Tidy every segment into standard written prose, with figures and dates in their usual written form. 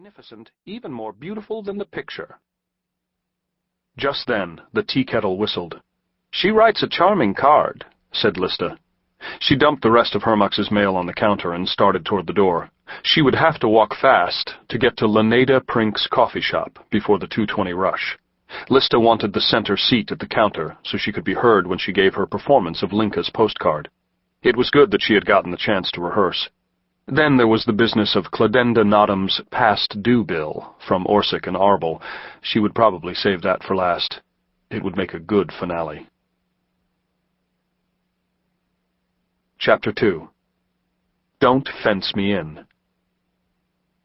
magnificent, even more beautiful than the picture. Just then, the tea kettle whistled. "She writes a charming card," said Lista. She dumped the rest of Hermux's mail on the counter and started toward the door. She would have to walk fast to get to Laneda Prink's coffee shop before the 2:20 rush. Lista wanted the center seat at the counter so she could be heard when she gave her performance of Linka's postcard. It was good that she had gotten the chance to rehearse. Then there was the business of Cladenda Nottam's past due bill from Orsic and Arbel. She would probably save that for last. It would make a good finale. Chapter 2. Don't Fence Me In.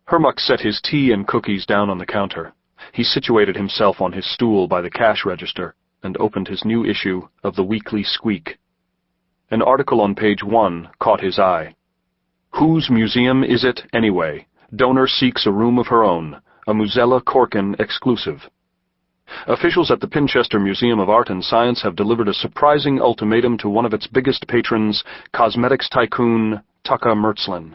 Hermux set his tea and cookies down on the counter. He situated himself on his stool by the cash register and opened his new issue of the Weekly Squeak. An article on page 1 caught his eye. Whose museum is it, anyway? Donor seeks a room of her own. A Muzella Corkin exclusive. Officials at the Pinchester Museum of Art and Science have delivered a surprising ultimatum to one of its biggest patrons, cosmetics tycoon Tucka Mertslin.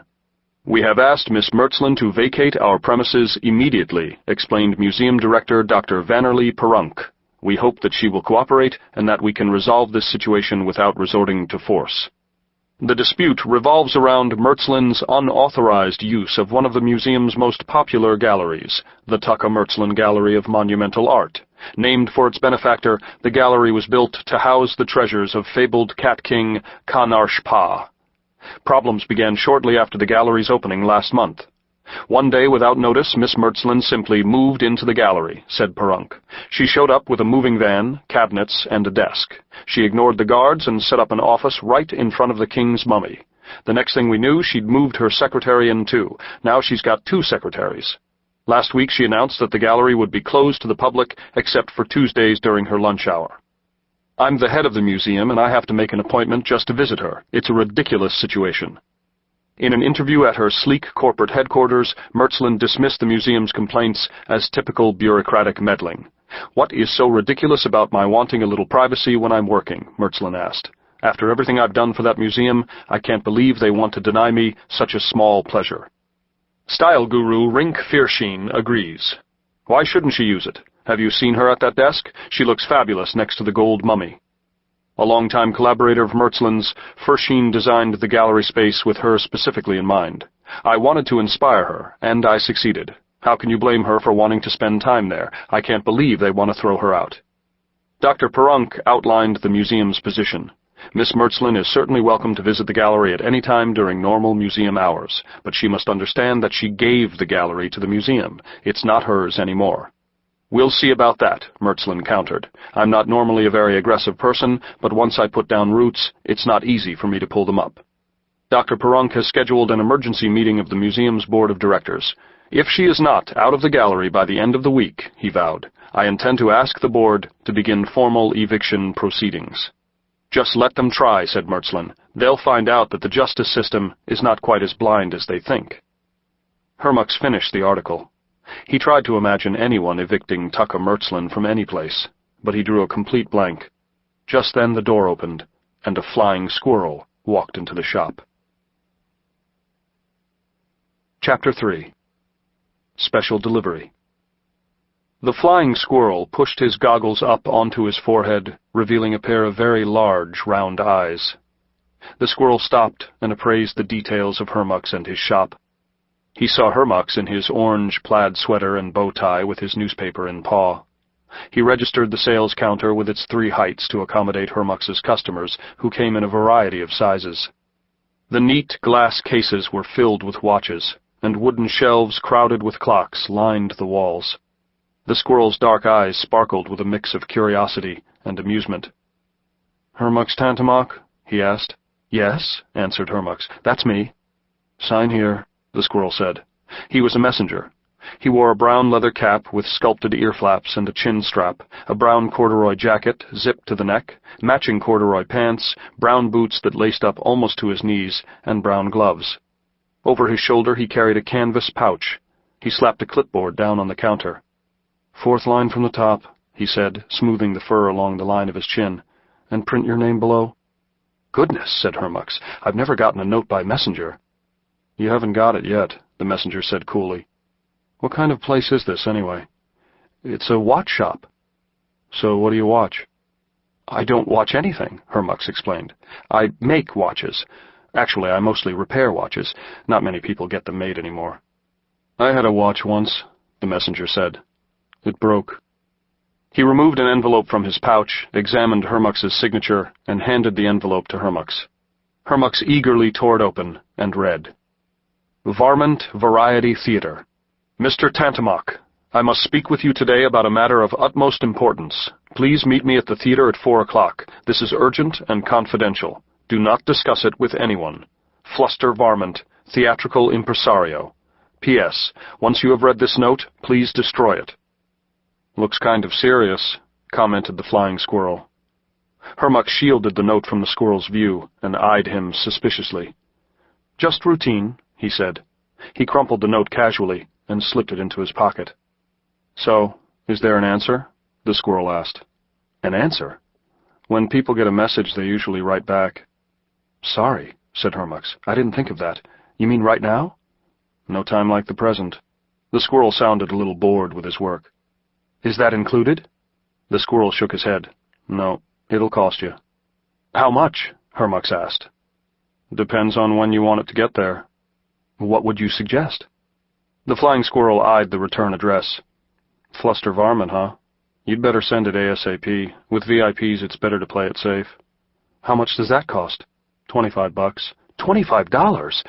"We have asked Miss Mertslin to vacate our premises immediately," explained Museum Director Dr. Vannerly Perunk. "We hope that she will cooperate and that we can resolve this situation without resorting to force." The dispute revolves around Mertslin's unauthorized use of one of the museum's most popular galleries, the Tucka Mertslin Gallery of Monumental Art. Named for its benefactor, the gallery was built to house the treasures of fabled cat king Kanarshpa. Problems began shortly after the gallery's opening last month. "One day, without notice, Miss Mertslin simply moved into the gallery," said Perunk. "She showed up with a moving van, cabinets, and a desk. She ignored the guards and set up an office right in front of the king's mummy. The next thing we knew, she'd moved her secretary in too. Now she's got 2 secretaries. Last week she announced that the gallery would be closed to the public except for Tuesdays during her lunch hour. I'm the head of the museum, and I have to make an appointment just to visit her. It's a ridiculous situation." In an interview at her sleek corporate headquarters, Mertslin dismissed the museum's complaints as typical bureaucratic meddling. "What is so ridiculous about my wanting a little privacy when I'm working?" Mertslin asked. "After everything I've done for that museum, I can't believe they want to deny me such a small pleasure." Style guru Rink Fiersheen agrees. "Why shouldn't she use it? Have you seen her at that desk? She looks fabulous next to the gold mummy." A longtime collaborator of Mertslin's, Fiersheen designed the gallery space with her specifically in mind. "I wanted to inspire her, and I succeeded. How can you blame her for wanting to spend time there? I can't believe they want to throw her out." Dr. Perunk outlined the museum's position. "Miss Mertslin is certainly welcome to visit the gallery at any time during normal museum hours, but she must understand that she gave the gallery to the museum. It's not hers anymore." "We'll see about that," Mertslin countered. "I'm not normally a very aggressive person, but once I put down roots, it's not easy for me to pull them up." Dr. Perunk has scheduled an emergency meeting of the museum's board of directors. "If she is not out of the gallery by the end of the week," he vowed, "I intend to ask the board to begin formal eviction proceedings." "Just let them try," said Mertslin. "They'll find out that the justice system is not quite as blind as they think." Hermux finished the article. He tried to imagine anyone evicting Tucka Mertslin from any place, but he drew a complete blank. Just then the door opened, and a flying squirrel walked into the shop. Chapter 3. Special Delivery. The flying squirrel pushed his goggles up onto his forehead, revealing a pair of very large, round eyes. The squirrel stopped and appraised the details of Hermux and his shop. He saw Hermux in his orange plaid sweater and bow tie with his newspaper in paw. He registered the sales counter with its 3 heights to accommodate Hermux's customers, who came in a variety of sizes. The neat glass cases were filled with watches, and wooden shelves crowded with clocks lined the walls. The squirrel's dark eyes sparkled with a mix of curiosity and amusement. "Hermux Tantamoq?" he asked. "Yes," answered Hermux. "That's me." "Sign here," the squirrel said. He was a messenger. He wore a brown leather cap with sculpted ear flaps and a chin strap, a brown corduroy jacket zipped to the neck, matching corduroy pants, brown boots that laced up almost to his knees, and brown gloves. Over his shoulder he carried a canvas pouch. He slapped a clipboard down on the counter. "4th line from the top," he said, smoothing the fur along the line of his chin. "And print your name below." "Goodness," said Hermux, "I've never gotten a note by messenger." "You haven't got it yet," the messenger said coolly. What kind of place is this, anyway? It's a watch shop. So what do you watch? I don't watch anything, Hermux explained. I make watches. Actually, I mostly repair watches. Not many people get them made anymore. I had a watch once, the messenger said. It broke. He removed an envelope from his pouch, examined Hermux's signature, and handed the envelope to Hermux. Hermux eagerly tore it open and read. Varmint Variety Theater. Mr. Tantamoq, I must speak with you today about a matter of utmost importance. Please meet me at the theater at 4 o'clock. This is urgent and confidential. Do not discuss it with anyone. Fluster Varmint, theatrical impresario. P.S. Once you have read this note, please destroy it. Looks kind of serious, commented the flying squirrel. Hermux shielded the note from the squirrel's view and eyed him suspiciously. Just routine, he said. He crumpled the note casually and slipped it into his pocket. So, is there an answer? The squirrel asked. An answer? When people get a message, they usually write back. Sorry, said Hermux. I didn't think of that. You mean right now? No time like the present. The squirrel sounded a little bored with his work. Is that included? The squirrel shook his head. No, it'll cost you. How much? Hermux asked. Depends on when you want it to get there. What would you suggest? The flying squirrel eyed the return address. Fluster Varmint, huh? You'd better send it ASAP. With VIPs, it's better to play it safe. How much does that cost? $25. $25?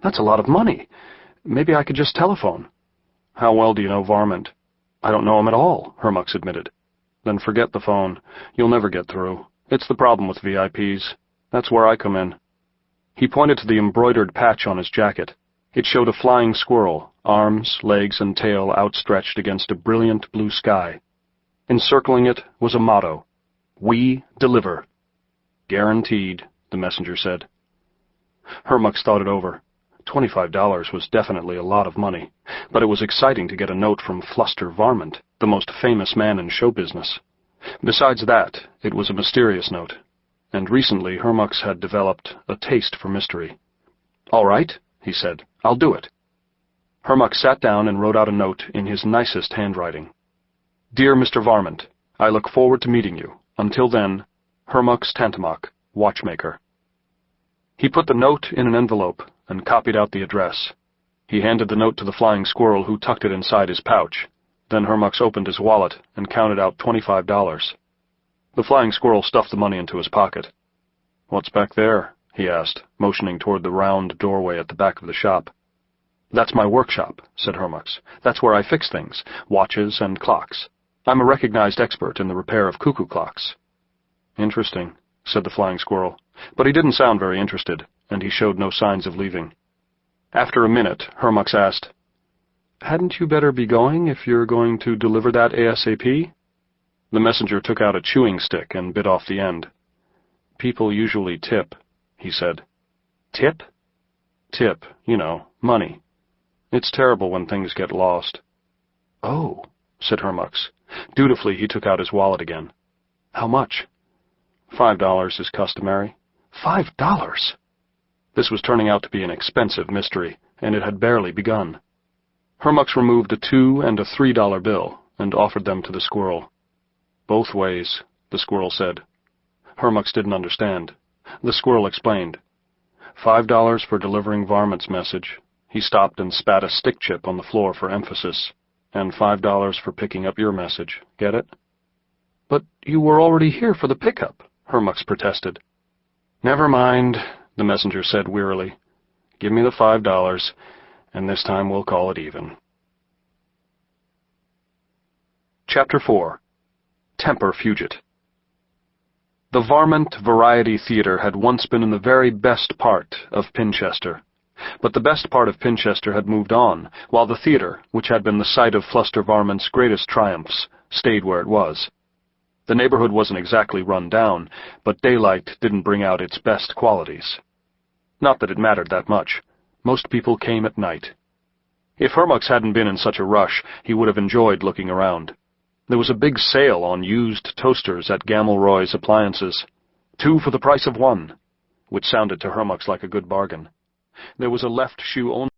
That's a lot of money. Maybe I could just telephone. How well do you know Varmint? I don't know him at all, Hermux admitted. Then forget the phone. You'll never get through. It's the problem with VIPs. That's where I come in. He pointed to the embroidered patch on his jacket. It showed a flying squirrel, arms, legs, and tail outstretched against a brilliant blue sky. Encircling it was a motto, We Deliver. Guaranteed, the messenger said. Hermux thought it over. $25 was definitely a lot of money, but it was exciting to get a note from Fluster Varmint, the most famous man in show business. Besides that, it was a mysterious note, and recently Hermux had developed a taste for mystery. All right, he said, I'll do it. Hermux sat down and wrote out a note in his nicest handwriting. Dear Mr. Varmint, I look forward to meeting you. Until then, Hermux Tantamoq, watchmaker. He put the note in an envelope and copied out the address. He handed the note to the flying squirrel, who tucked it inside his pouch. Then Hermux opened his wallet and counted out $25. The flying squirrel stuffed the money into his pocket. What's back there? He asked, motioning toward the round doorway at the back of the shop. That's my workshop, said Hermux. That's where I fix things, watches and clocks. I'm a recognized expert in the repair of cuckoo clocks. Interesting, said the flying squirrel, but he didn't sound very interested, and he showed no signs of leaving. After a minute, Hermux asked, Hadn't you better be going if you're going to deliver that ASAP? The messenger took out a chewing stick and bit off the end. People usually tip, he said. Tip? Tip, you know, money. It's terrible when things get lost. Oh, said Hermux. Dutifully, he took out his wallet again. How much? $5 is customary. $5? This was turning out to be an expensive mystery, and it had barely begun. Hermux removed a $2 and a $3 bill and offered them to the squirrel. Both ways, the squirrel said. Hermux didn't understand. The squirrel explained. $5 for delivering Varmint's message. He stopped and spat a stick chip on the floor for emphasis. And $5 for picking up your message. Get it? But you were already here for the pickup, Hermux protested. Never mind, the messenger said wearily. Give me the $5, and this time we'll call it even. Chapter 4. Temper Fugit. The Varmint Variety Theater had once been in the very best part of Pinchester. But the best part of Pinchester had moved on, while the theater, which had been the site of Fluster Varmint's greatest triumphs, stayed where it was. The neighborhood wasn't exactly run down, but daylight didn't bring out its best qualities. Not that it mattered that much. Most people came at night. If Hermux hadn't been in such a rush, he would have enjoyed looking around. There was a big sale on used toasters at Gammelroy's Appliances. 2 for the price of 1, which sounded to Hermux like a good bargain. There was a left shoe only